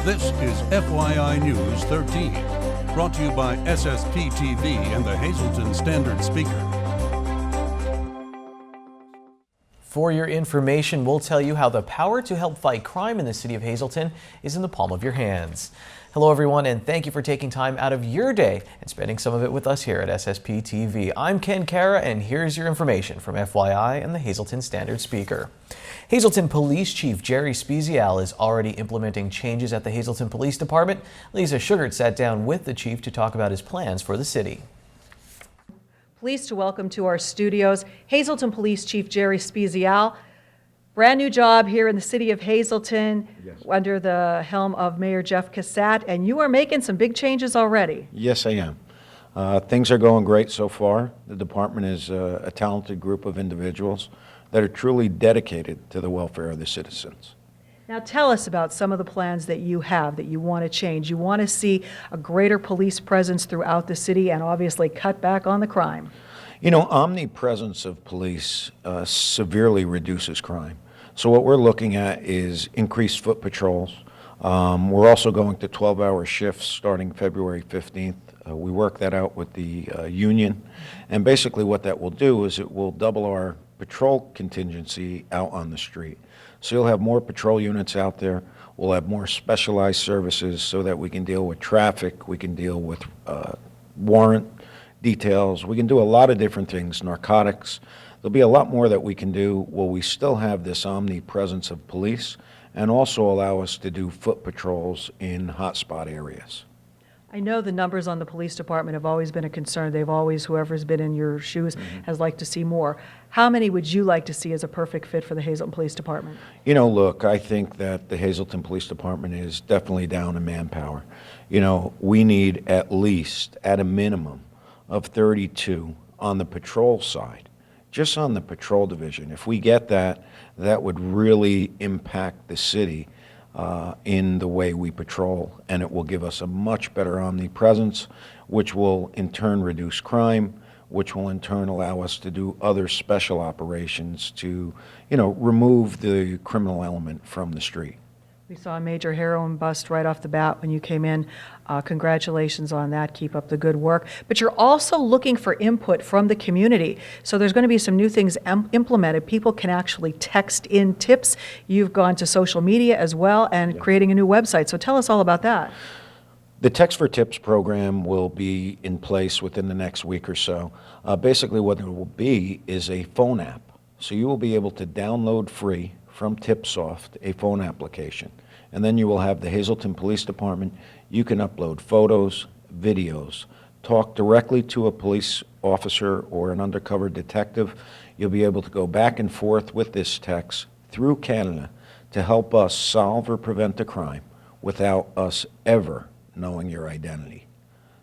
This is FYI News 13, brought to you by SSPTV and the Hazleton Standard Speaker. For your information, we'll tell you how the power to help fight crime in the city of Hazleton is in the palm of your hands. Hello everyone, and thank you for taking time out of your day and spending some of it with us here at SSPTV. I'm Ken Kara, and here's your information from FYI and the Hazleton Standard Speaker. Hazleton Police Chief Jerry Spezial is already implementing changes at the Hazleton Police Department. Lisa Sugart sat down with the chief to talk about his plans for the city. Pleased to welcome to our studios Hazleton Police Chief Jerry Spezial. Brand new job here in the city of Hazleton, yes, under the helm of Mayor Jeff Cassat, and you are making some big changes already. Yes, I am. Things are going great so far. The department is a talented group of individuals that are truly dedicated to the welfare of the citizens. Now tell us about some of the plans that you have that you want to change. You want to see a greater police presence throughout the city and obviously cut back on the crime. You know, omnipresence of police severely reduces crime. So what we're looking at is increased foot patrols. We're also going to 12-hour shifts starting February 15th. We work that out with the union. And basically what that will do is it will double our patrol contingency out on the street. So you'll have more patrol units out there. We'll have more specialized services so that we can deal with traffic, we can deal with warrant details. We can do a lot of different things, narcotics. There'll be a lot more that we can do while we still have this omnipresence of police and also allow us to do foot patrols in hotspot areas. I know the numbers on the police department have always been a concern. They've always, whoever's been in your shoes, has liked to see more. How many would you like to see as a perfect fit for the Hazleton Police Department? You know, look, I think that the Hazleton Police Department is definitely down in manpower. You know, we need at least, at a minimum, of 32 on the patrol side, just on the patrol division. If we get that, that would really impact the city in the way we patrol, and it will give us a much better omnipresence, which will in turn reduce crime, which will in turn allow us to do other special operations to, you know, remove the criminal element from the street. We saw a major heroin bust right off the bat when you came in. Congratulations on that. Keep up the good work. But you're also looking for input from the community. So there's going to be some new things implemented. People can actually text in tips. You've gone to social media as well and creating a new website. So tell us all about that. The Text for Tips program will be in place within the next week or so. Basically what it will be is a phone app. So you will be able to download free from TipSoft a phone application. And then you will have the Hazleton Police Department. You can upload photos, videos, talk directly to a police officer or an undercover detective. You'll be able to go back and forth with this text through Canada to help us solve or prevent a crime without us ever knowing your identity.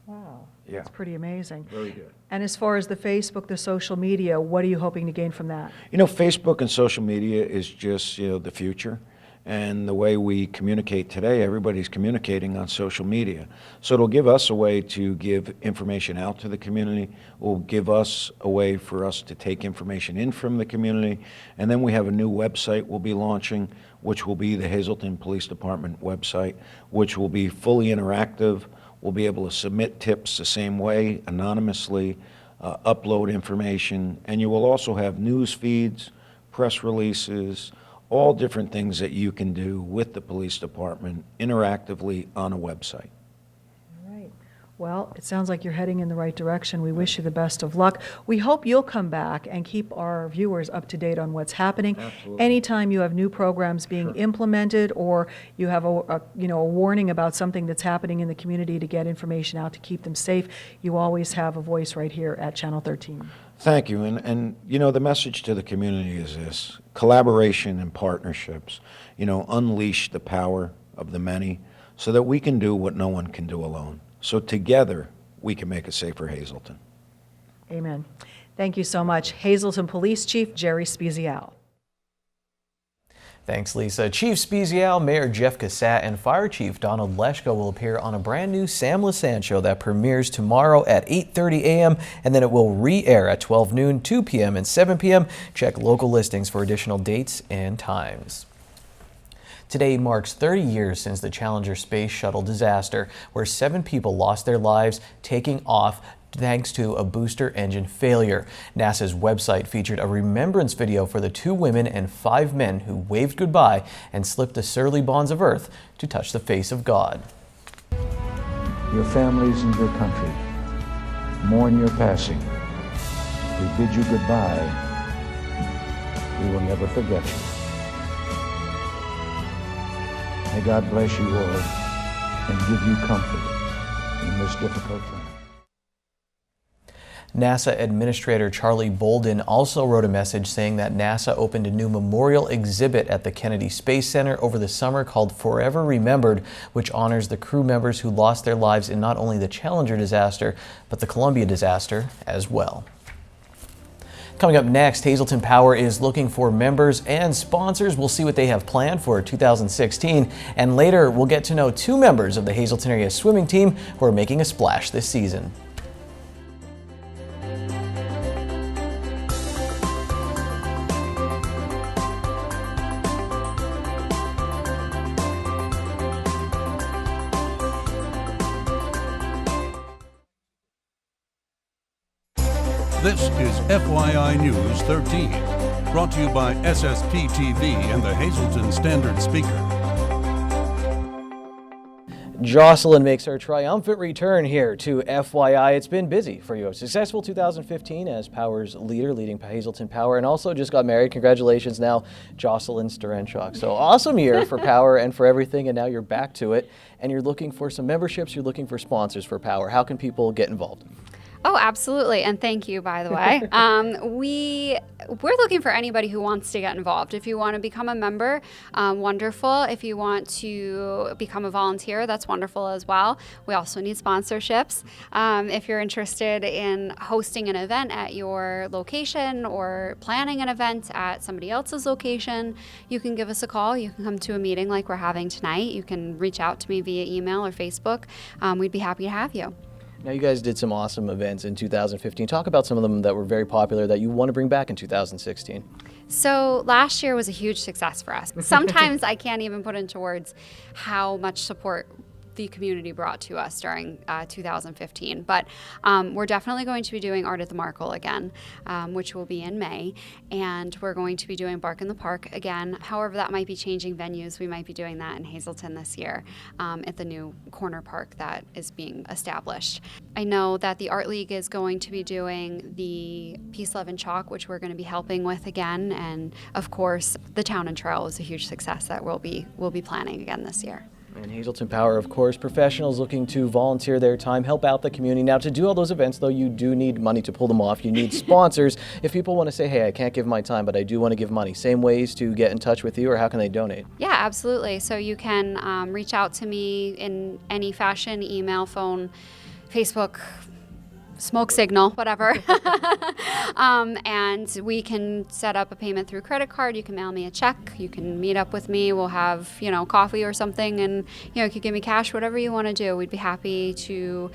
Wow, yeah, that's pretty amazing. Very good. And as far as the Facebook, the social media, what are you hoping to gain from that? You know, Facebook and social media is just, you know, the future. And the way we communicate today, everybody's communicating on social media. So it'll give us a way to give information out to the community. It will give us a way for us to take information in from the community. And then we have a new website we'll be launching, which will be the Hazleton Police Department website, which will be fully interactive. We'll be able to submit tips the same way, anonymously, upload information. And you will also have news feeds, press releases, all different things that you can do with the police department interactively on a website. All right. Well, it sounds like you're heading in the right direction. We wish you the best of luck. We hope you'll come back and keep our viewers up to date on what's happening. Absolutely. Anytime you have new programs being implemented or you have a warning about something that's happening in the community to get information out to keep them safe, you always have a voice right here at Channel 13. Thank you. And you know, the message to the community is this: collaboration and partnerships, you know, unleash the power of the many so that we can do what no one can do alone. So together, we can make a safer Hazleton. Amen. Thank you so much. Hazleton Police Chief Jerry Spezial. Thanks, Lisa. Chief Spezial, Mayor Jeff Cassat, and Fire Chief Donald Leshko will appear on a brand new Sam Lasan show that premieres tomorrow at 8:30 a.m. and then it will re-air at 12 noon, 2 p.m. and 7 p.m. Check local listings for additional dates and times. Today marks 30 years since the Challenger space shuttle disaster, where 7 people lost their lives taking off thanks to a booster engine failure. NASA's website featured a remembrance video for the 2 women and 5 men who waved goodbye and slipped the surly bonds of Earth to touch the face of God. Your families and your country mourn your passing. We bid you goodbye. We will never forget you. May God bless you all and give you comfort in this difficult time. NASA Administrator Charlie Bolden also wrote a message saying that NASA opened a new memorial exhibit at the Kennedy Space Center over the summer called Forever Remembered, which honors the crew members who lost their lives in not only the Challenger disaster, but the Columbia disaster as well. Coming up next, Hazleton Power is looking for members and sponsors. We'll see what they have planned for 2016. And later, we'll get to know 2 members of the Hazleton area swimming team who are making a splash this season. This is FYI News 13, brought to you by SSPTV and the Hazleton Standard Speaker. Jocelyn makes her triumphant return here to FYI. It's been busy for you. A successful 2015 as Power's leader, leading Hazleton Power, and also just got married. Congratulations now, Jocelyn Starenchuk. So awesome year for Power and for everything, and now you're back to it. And you're looking for some memberships, you're looking for sponsors for Power. How can people get involved? Oh, absolutely. And thank you, by the way. We're looking for anybody who wants to get involved. If you want to become a member, wonderful. If you want to become a volunteer, that's wonderful as well. We also need sponsorships. If you're interested in hosting an event at your location or planning an event at somebody else's location, you can give us a call. You can come to a meeting like we're having tonight. You can reach out to me via email or Facebook. We'd be happy to have you. Now, you guys did some awesome events in 2015. Talk about some of them that were very popular that you want to bring back in 2016. So last year was a huge success for us. Sometimes I can't even put into words how much support the community brought to us during 2015. But we're definitely going to be doing Art at the Markle again, which will be in May. And we're going to be doing Bark in the Park again. However, that might be changing venues. We might be doing that in Hazleton this year at the new corner park that is being established. I know that the Art League is going to be doing the Peace, Love, and Chalk, which we're going to be helping with again. And of course, the Town and Trail is a huge success that we'll be planning again this year. And Hazleton Power, of course, professionals looking to volunteer their time, help out the community. Now, to do all those events, though, you do need money to pull them off. You need sponsors. If people want to say, hey, I can't give my time, but I do want to give money, same ways to get in touch with you, or how can they donate? Yeah, absolutely. So you can reach out to me in any fashion, email, phone, Facebook, smoke signal, whatever. And we can set up a payment through credit card. You can mail me a check. You can meet up with me. We'll have, coffee or something, and you can give me cash, whatever you want to do. We'd be happy to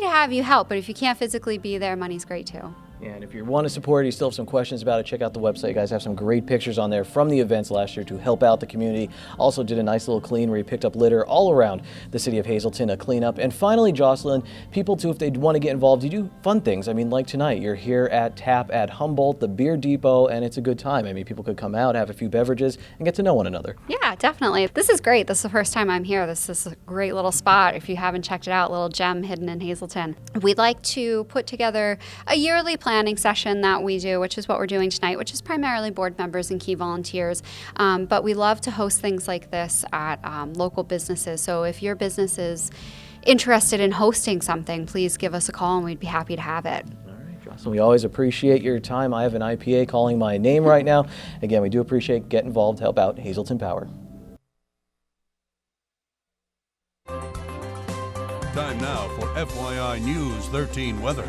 have you help. But if you can't physically be there, money's great too. And if you want to support it, you still have some questions about it, check out the website. You guys have some great pictures on there from the events last year to help out the community. Also did a nice little clean where you picked up litter all around the city of Hazleton, a cleanup. And finally, Jocelyn, people too, if they want to get involved, you do fun things. I mean, like tonight, you're here at TAP at Humboldt, the Beer Depot, and it's a good time. I mean, people could come out, have a few beverages, and get to know one another. Yeah, definitely. This is great. This is the first time I'm here. This is a great little spot. If you haven't checked it out, little gem hidden in Hazleton. We'd like to put together a yearly planning session that we do, which is what we're doing tonight, which is primarily board members and key volunteers. But we love to host things like this at local businesses. So if your business is interested in hosting something, please give us a call and we'd be happy to have it. All right, Jocelyn, we always appreciate your time. I have an IPA calling my name right now. Again, we do appreciate get involved, help out Hazleton Power. Time now for FYI News 13 weather.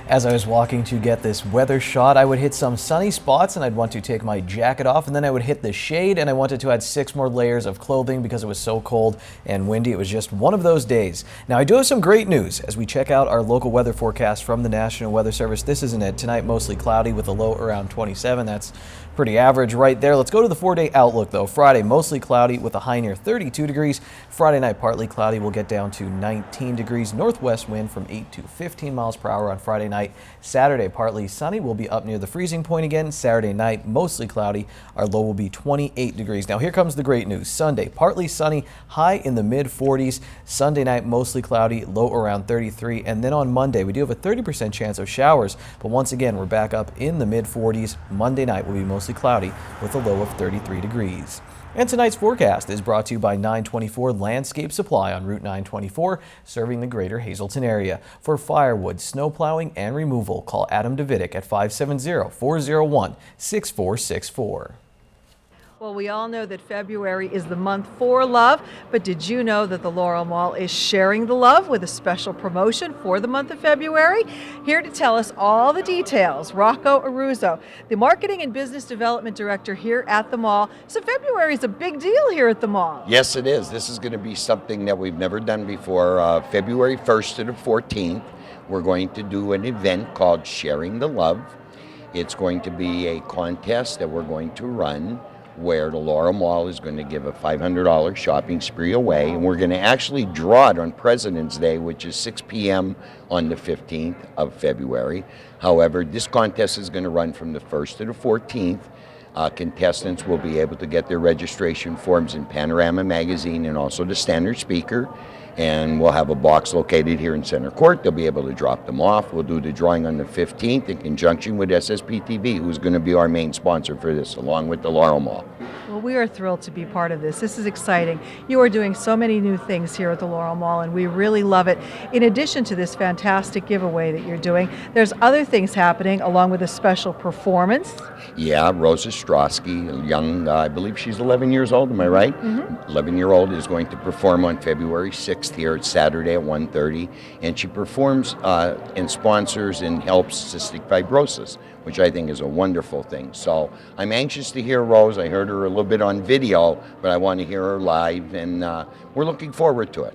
As I was walking to get this weather shot, I would hit some sunny spots and I'd want to take my jacket off, and then I would hit the shade and I wanted to add 6 more layers of clothing because it was so cold and windy. It was just one of those days. Now I do have some great news as we check out our local weather forecast from the National Weather Service. This isn't it. Tonight mostly cloudy with a low around 27. That's pretty average right there. Let's go to the 4-day outlook though. Friday mostly cloudy with a high near 32 degrees. Friday night partly cloudy, will get down to 19 degrees. Northwest wind from 8 to 15 miles per hour on Friday night. Saturday partly sunny, will be up near the freezing point again. Saturday night mostly cloudy, our low will be 28 degrees. Now here comes the great news. Sunday partly sunny, high in the mid 40s. Sunday night mostly cloudy, low around 33. And then on Monday we do have a 30% chance of showers, but once again we're back up in the mid 40s. Monday night will be mostly cloudy with a low of 33 degrees. And tonight's forecast is brought to you by 924 Landscape Supply on Route 924, serving the greater Hazleton area. For firewood, snow plowing, and removal, call Adam Davidic at 570-401-6464. Well, we all know that February is the month for love, but did you know that the Laurel Mall is sharing the love with a special promotion for the month of February? Here to tell us all the details, Rocco Aruzzo, the Marketing and Business Development Director here at the mall. So February is a big deal here at the mall. Yes, it is. This is going to be something that we've never done before. February 1st to the 14th, we're going to do an event called Sharing the Love. It's going to be a contest that we're going to run, where the Laurel Mall is going to give a $500 shopping spree away, and we're going to actually draw it on President's Day, which is 6 p.m. on the 15th of February. However, this contest is going to run from the 1st to the 14th. Contestants will be able to get their registration forms in Panorama Magazine and also the Standard Speaker. And we'll have a box located here in Center Court. They'll be able to drop them off. We'll do the drawing on the 15th in conjunction with SSPTV, who's going to be our main sponsor for this, along with the Laurel Mall. Well, we are thrilled to be part of this. This is exciting. You are doing so many new things here at the Laurel Mall, and we really love it. In addition to this fantastic giveaway that you're doing, there's other things happening along with a special performance. Yeah, Rosa Strosky, a young, I believe she's 11 years old, am I right? 11-year-old is going to perform on February 6th here. It's Saturday at 1:30, and she performs and sponsors and helps cystic fibrosis, which I think is a wonderful thing. So I'm anxious to hear Rose. I heard her a little bit on video, but I want to hear her live, and we're looking forward to it.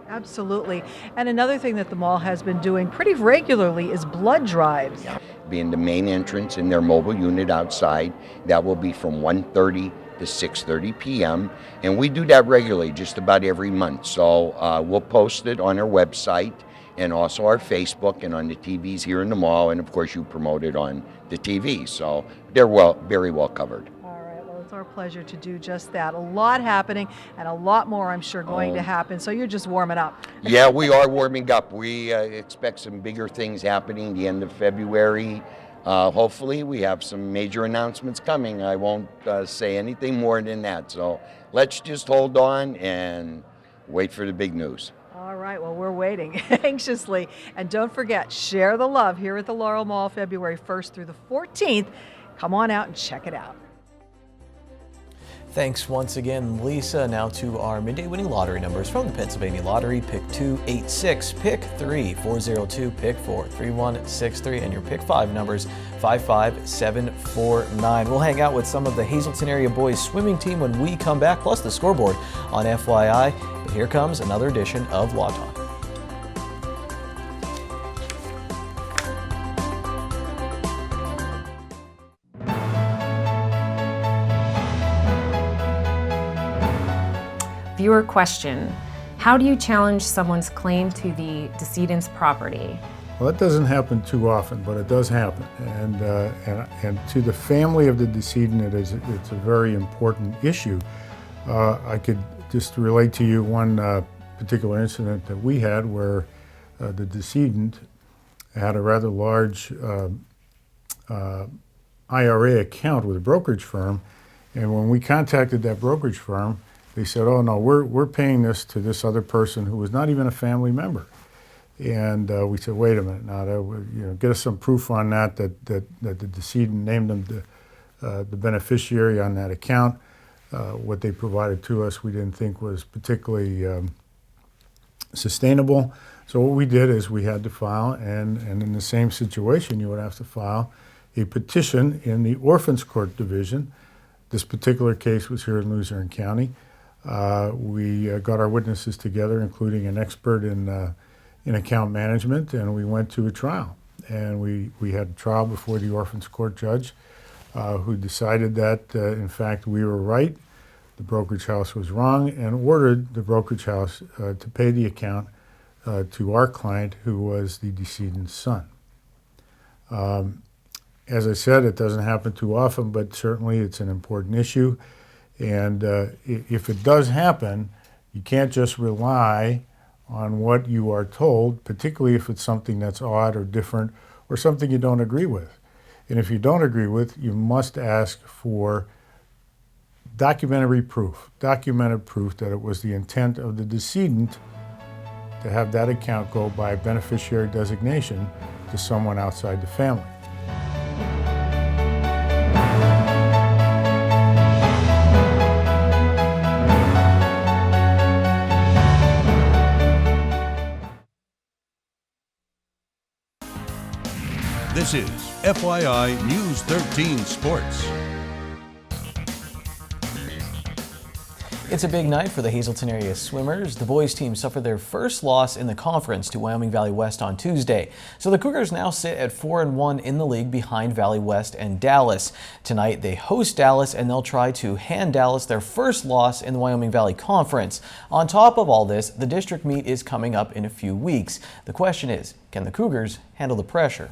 Absolutely. And another thing that the mall has been doing pretty regularly is blood drives. Being the main entrance in their mobile unit outside, that will be from 1:30 to 6:30 p.m. And we do that regularly, just about every month. So we'll post it on our website and also our Facebook and on the TVs here in the mall. And of course, you promote it on the TV. So they're very well covered. All right. Well, it's our pleasure to do just that. A lot happening and a lot more, I'm sure, going to happen. So you're just warming up. Yeah, we are warming up. We expect some bigger things happening the end of February. Hopefully we have some major announcements coming. I won't say anything more than that. So let's just hold on and wait for the big news. All right, well, we're waiting anxiously. And don't forget, share the love here at the Laurel Mall, February 1st through the 14th. Come on out and check it out. Thanks once again, Lisa. Now to our midday winning lottery numbers from the Pennsylvania Lottery. Pick 2, 8, 6, pick 3, 402, pick 4, 3163, and your pick 5 numbers 55749. We'll hang out with some of the Hazleton area boys swimming team when we come back, plus the scoreboard on FYI. But here comes another edition of Law Talk. Viewer question: how do you challenge someone's claim to the decedent's property? Well, that doesn't happen too often, but it does happen. And to the family of the decedent, it's a very important issue. I could just relate to you one particular incident that we had where the decedent had a rather large IRA account with a brokerage firm, and when we contacted that brokerage firm, they said, "Oh no, we're paying this to this other person who was not even a family member." And we said, "Wait a minute, now get us some proof on that the decedent named them the beneficiary on that account." What they provided to us, we didn't think was particularly sustainable. So what we did is we had to file, and in the same situation, you would have to file a petition in the Orphans Court Division. This particular case was here in Luzerne County. We got our witnesses together, including an expert in account management, and we went to a trial. And we had a trial before the Orphans Court judge, who decided that, in fact, we were right, the brokerage house was wrong, and ordered the brokerage house to pay the account to our client, who was the decedent's son. As I said, it doesn't happen too often, but certainly it's an important issue. And if it does happen, you can't just rely on what you are told, particularly if it's something that's odd or different or something you don't agree with. And if you don't agree with, you must ask for documented proof that it was the intent of the decedent to have that account go by beneficiary designation to someone outside the family. This is FYI News 13 Sports. It's a big night for the Hazleton area swimmers. The boys team suffered their first loss in the conference to Wyoming Valley West on Tuesday. So the Cougars now sit at 4-1 in the league behind Valley West and Dallas. Tonight they host Dallas, and they'll try to hand Dallas their first loss in the Wyoming Valley Conference. On top of all this, the district meet is coming up in a few weeks. The question is, can the Cougars handle the pressure?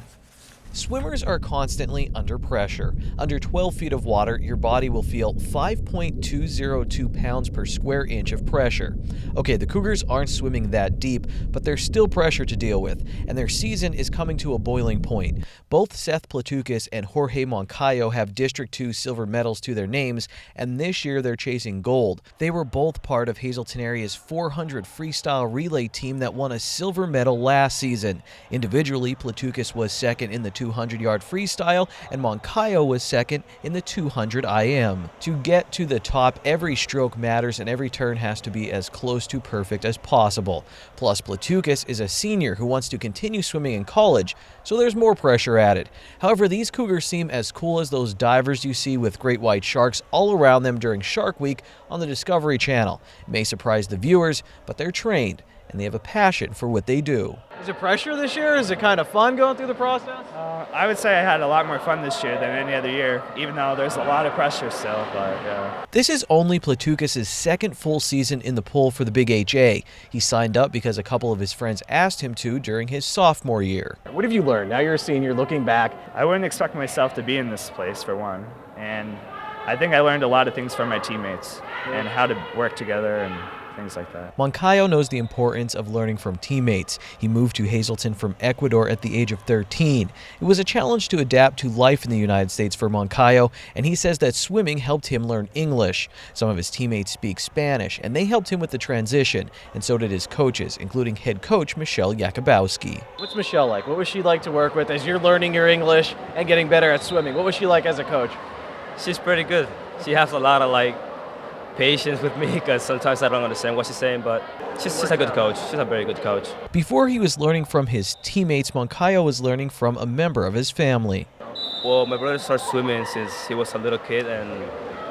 Swimmers are constantly under pressure. Under 12 feet of water, your body will feel 5.202 pounds per square inch of pressure. Okay, the Cougars aren't swimming that deep, but there's still pressure to deal with, and their season is coming to a boiling point. Both Seth Platukis and Jorge Moncayo have District 2 silver medals to their names, and this year they're chasing gold. They were both part of Hazleton area's 400 freestyle relay team that won a silver medal last season. Individually, Platukis was second in the 200-yard freestyle, and Moncayo was second in the 200 IM. To get to the top, every stroke matters and every turn has to be as close to perfect as possible. Plus, Platukis is a senior who wants to continue swimming in college, so there's more pressure added. However, these Cougars seem as cool as those divers you see with great white sharks all around them during Shark Week on the Discovery Channel. It may surprise the viewers, but they're trained and they have a passion for what they do. Is it pressure this year? Is it kind of fun going through the process? I would say I had a lot more fun this year than any other year, even though there's a lot of pressure still, but yeah. This is only Platukis' second full season in the pool for the Big HA. He signed up because a couple of his friends asked him to during his sophomore year. What have you learned? Now you're a senior, looking back. I wouldn't expect myself to be in this place, for one, and I think I learned a lot of things from my teammates and how to work together and things like that. Moncayo knows the importance of learning from teammates. He moved to Hazleton from Ecuador at the age of 13. It was a challenge to adapt to life in the United States for Moncayo, and he says that swimming helped him learn English. Some of his teammates speak Spanish, and they helped him with the transition, and so did his coaches, including head coach Michelle Yakubowski. What's Michelle like? What was she like to work with as you're learning your English and getting better at swimming? What was she like as a coach? She's pretty good. She has a lot of patience with me because sometimes I don't understand what she's saying, but she's a good coach. She's a very good coach. Before he was learning from his teammates, Moncayo was learning from a member of his family. Well, my brother started swimming since he was a little kid, and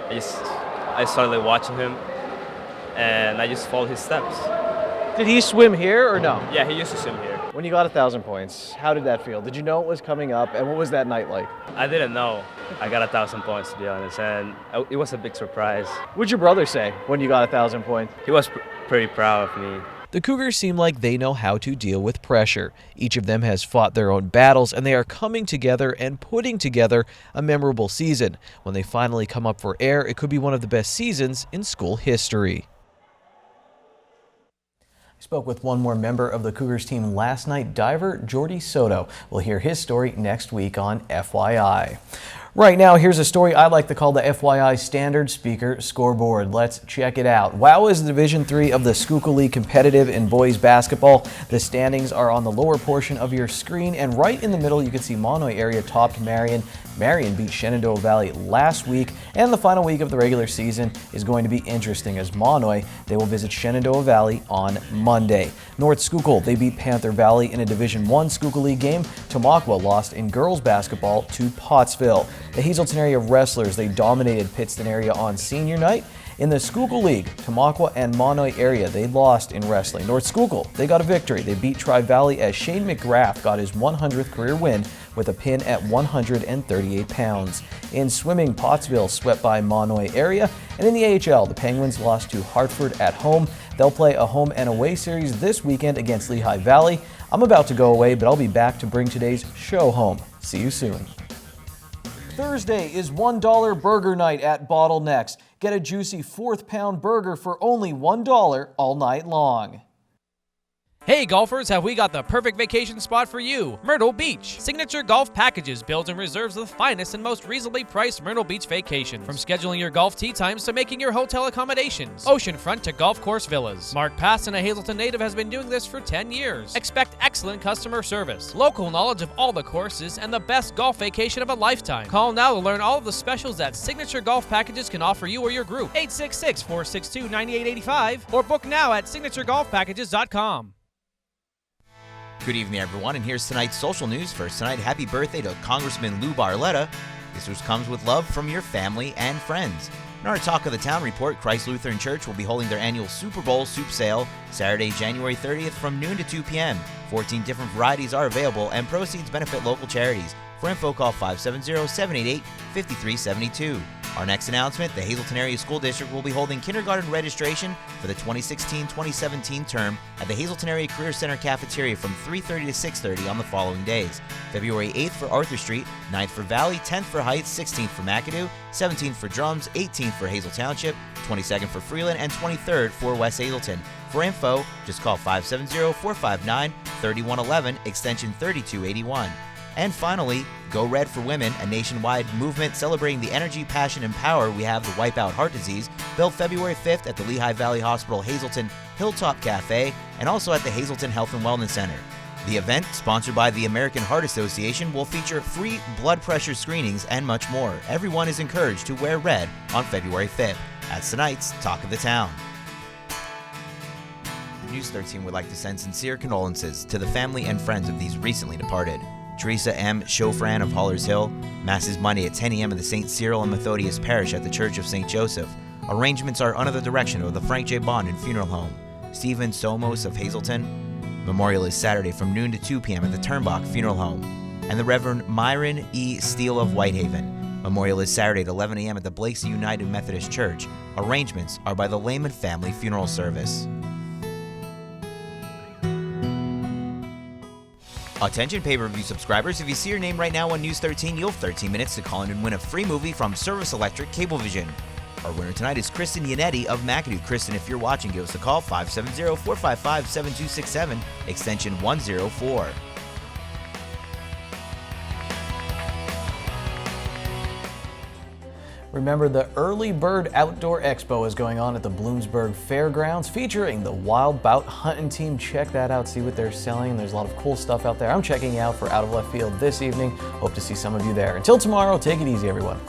I started watching him, and I just followed his steps. Did he swim here or no? Yeah, he used to swim here. When you got 1,000 points, how did that feel? Did you know it was coming up, and what was that night like? I didn't know I got 1,000 points, to be honest, and it was a big surprise. What'd your brother say when you got 1,000 points? He was pretty proud of me. The Cougars seem like they know how to deal with pressure. Each of them has fought their own battles, and they are coming together and putting together a memorable season. When they finally come up for air, it could be one of the best seasons in school history. Spoke with one more member of the Cougars team last night, diver Jordy Soto. We'll hear his story next week on FYI. Right now, here's a story I like to call the FYI Standard Speaker Scoreboard. Let's check it out. WOW is Division III of the Schuylkill League competitive in boys basketball. The standings are on the lower portion of your screen, and right in the middle you can see Monoy area topped Marion. Marion beat Shenandoah Valley last week, and the final week of the regular season is going to be interesting as Monoy, they will visit Shenandoah Valley on Monday. North Schuylkill, they beat Panther Valley in a Division I Schuylkill League game. Tamaqua lost in girls basketball to Pottsville. The Hazelton area wrestlers, they dominated Pittston area on senior night. In the Schuylkill League, Tamaqua and Monoy area, they lost in wrestling. North Schuylkill, they got a victory. They beat Tri-Valley as Shane McGrath got his 100th career win with a pin at 138 pounds. In swimming, Pottsville swept by Monoy area. And in the AHL, the Penguins lost to Hartford at home. They'll play a home and away series this weekend against Lehigh Valley. I'm about to go away, but I'll be back to bring today's show home. See you soon. Thursday is $1 burger night at Bottlenecks. Get a juicy 4th pound burger for only $1 all night long. Hey golfers, have we got the perfect vacation spot for you? Myrtle Beach. Signature Golf Packages builds and reserves the finest and most reasonably priced Myrtle Beach vacations. From scheduling your golf tee times to making your hotel accommodations. Oceanfront to golf course villas. Mark Passon, a Hazelton native, has been doing this for 10 years. Expect excellent customer service, local knowledge of all the courses, and the best golf vacation of a lifetime. Call now to learn all of the specials that Signature Golf Packages can offer you or your group. 866-462-9885 or book now at signaturegolfpackages.com. Good evening, everyone, and here's tonight's social news. First tonight, happy birthday to Congressman Lou Barletta. This news comes with love from your family and friends. In our Talk of the Town report, Christ Lutheran Church will be holding their annual Super Bowl soup sale Saturday, January 30th from noon to 2 p.m. 14 different varieties are available, and proceeds benefit local charities. For info, call 570-788-5372. Our next announcement, the Hazelton Area School District will be holding kindergarten registration for the 2016-2017 term at the Hazelton Area Career Center cafeteria from 3:30 to 6:30 on the following days. February 8th for Arthur Street, 9th for Valley, 10th for Heights, 16th for McAdoo, 17th for Drums, 18th for Hazel Township, 22nd for Freeland, and 23rd for West Hazelton. For info, just call 570-459-3111, extension 3281. And finally, Go Red for Women, a nationwide movement celebrating the energy, passion, and power we have to wipe out heart disease, held February 5th at the Lehigh Valley Hospital Hazelton Hilltop Cafe and also at the Hazelton Health and Wellness Center. The event, sponsored by the American Heart Association, will feature free blood pressure screenings and much more. Everyone is encouraged to wear red on February 5th. That's tonight's Talk of the Town. News 13 would like to send sincere condolences to the family and friends of these recently departed. Teresa M. Chauffran of Hollers Hill, Masses Monday at 10 a.m. at the St. Cyril and Methodius Parish at the Church of St. Joseph. Arrangements are under the direction of the Frank J. Bond and Funeral Home. Stephen Somos of Hazelton. Memorial is Saturday from noon to 2 p.m. at the Turnbach Funeral Home. And the Reverend Myron E. Steele of Whitehaven. Memorial is Saturday at 11 a.m. at the Blakesley United Methodist Church. Arrangements are by the Lehman Family Funeral Service. Attention pay-per-view subscribers, if you see your name right now on News 13, you'll have 13 minutes to call in and win a free movie from Service Electric Cablevision. Our winner tonight is Kristen Yannetti of McAdoo. Kristen, if you're watching, give us a call, 570-455-7267, extension 104. Remember, the Early Bird Outdoor Expo is going on at the Bloomsburg Fairgrounds featuring the Wild Bout Hunting Team. Check that out, see what they're selling. There's a lot of cool stuff out there. I'm checking out for Out of Left Field this evening. Hope to see some of you there. Until tomorrow, take it easy, everyone.